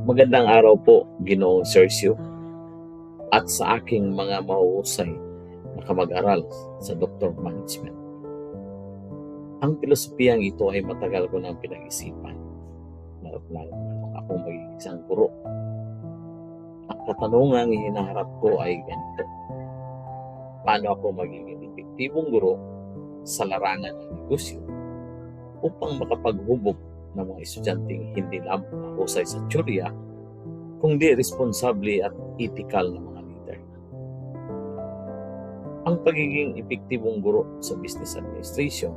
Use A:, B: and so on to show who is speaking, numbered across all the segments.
A: Magandang araw po, Ginoong Sergio, at sa aking mga mahuhusay na kamag-aral sa Doctor of Management. Ang pilosopiyang ito ay matagal ko nang pinag-isipan, lalo nung akong magiging isang guro. Ang katanungang hinaharap ko ay ganito: paano ako magiging epektibong guro sa larangan ng negosyo upang makapaghubog ng mga estudyanteng hindi lamang mahusay sa teorya, kundi responsable at ethical na mga leader. Ang pagiging epektibong guro sa business administration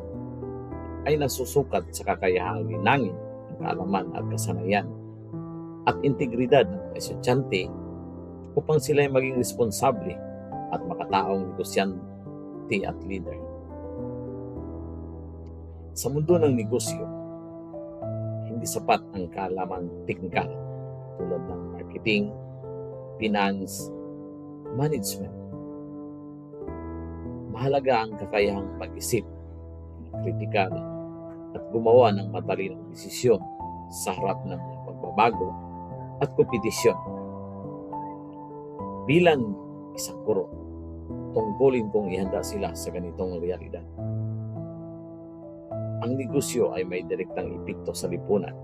A: ay nasusukat sa kakayahang linangin ng kaalaman at kasanayan at integridad ng mga estudyante upang sila ay maging responsable at makataong negosyante at leader. Sa mundo ng negosyo, hindi sapat ang kaalaman teknikal tulad ng marketing, finance, management. Mahalaga ang kakayahang mag-isip, kritikal, at gumawa ng matalinong desisyon sa harap ng mga pagbabago at kompetisyon. Bilang isang guro, tungkulin kong ihanda sila sa ganitong realidad. Ang negosyo ay may direktang epekto sa lipunan.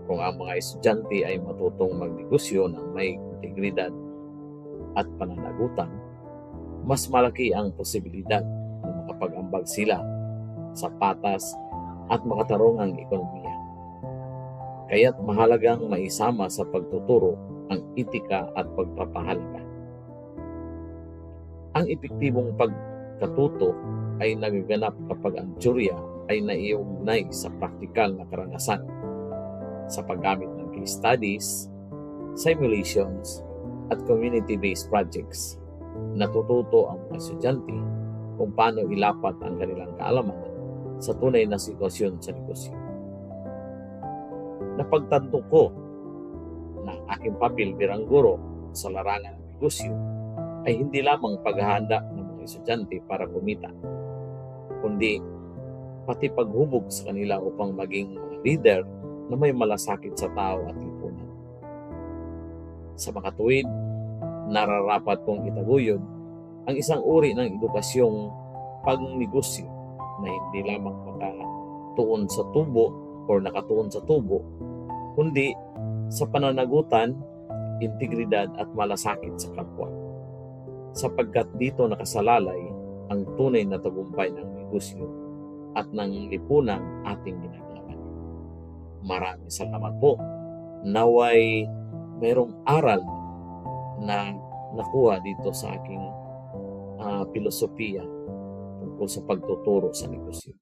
A: Kung ang mga estudyante ay matutong magnegosyo ng may integridad at pananagutan, mas malaki ang posibilidad na makapag-ambag sila sa patas at makatarungang ekonomiya. Kaya't mahalagang maisama sa pagtuturo ang etika at pagpapahalaga. Ang epektibong pagkatuto ay nagaganap kapag ang teorya ay naiugnay sa praktikal na karanasan sa paggamit ng case studies, simulations, at community-based projects. Natututo ang mga estudyante kung paano ilapat ang kanilang kaalaman sa tunay na sitwasyon sa negosyo. Napagtanto ko na aking papel bilang guro sa larangan ng negosyo ay hindi lamang paghahanda ng mga estudyante para kumita, kundi pati paghubog sa kanila upang maging mga leader na may malasakit sa tao at lipunan. Sa makatuwid, nararapat kong itaguyod ang isang uri ng edukasyong pagnegosyo na hindi lamang nakatuon sa tubo, kundi sa pananagutan, integridad at malasakit sa kapwa. Sapagkat dito nakasalalay ang tunay na tagumpay ng negosyo at ng lipunang ating ginagawa. Maraming salamat po. Naway mayroong aral na nakuha dito sa aking filosofiya tungkol sa pagtuturo sa negosyo.